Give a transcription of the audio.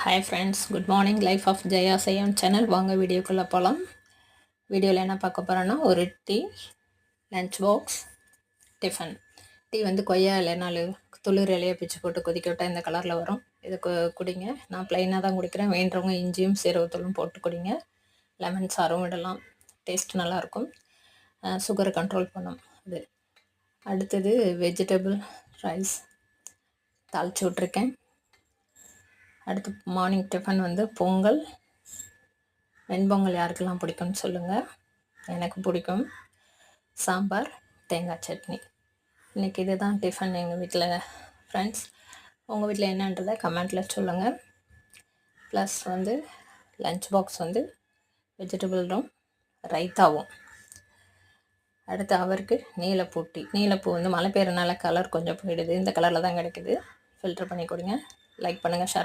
Hi friends, good morning. Life of Jaya செய்யம் channel. வாங்க வீடியோக்குள்ளே போகலாம். வீடியோவில் என்ன பார்க்க போகிறோன்னா, ஒரு tea, lunch box, tiffin. Tea வந்து கொய்யா இலை 4 துளிர் இலையை பிச்சு போட்டு கொதிக்க விட்டால் இந்த கலரில் வரும். இது குடிங்க. நான் ப்ளைனாக தான் குடிக்கிறேன். வேண்டவங்க இஞ்சியும் சீரகத்தூளும் போட்டு குடிங்க. லெமன் சாரும் விடலாம். டேஸ்ட் நல்லாயிருக்கும். சுகரை கண்ட்ரோல் பண்ணும் இது. அடுத்தது வெஜிடபிள் ரைஸ் தாளித்து விட்ருக்கேன். அடுத்து மார்னிங் டிஃபன் வந்து பொங்கல். வெண்பொங்கல் யாருக்கெல்லாம் பிடிக்கும்னு சொல்லுங்கள். எனக்கு பிடிக்கும். சாம்பார், தேங்காய் சட்னி. இன்றைக்கி இது தான் டிஃபன் எங்கள் வீட்டில் ஃப்ரெண்ட்ஸ். உங்கள் வீட்டில் என்னன்றதை கமெண்ட்டில் சொல்லுங்கள். ப்ளஸ் வந்து லஞ்ச் பாக்ஸ் வந்து வெஜிடபிளும் ரைத்தாவும். அடுத்து அவருக்கு நீலப்பூ டீ. நீலப்பூ வந்து மழை பெய்யறனால கலர் கொஞ்சம் போயிடுது. இந்த கலரில் தான் கிடைக்குது. ஃபில்டர் பண்ணி கொடுங்க. லைக் பண்ணுங்கள், ஷேர்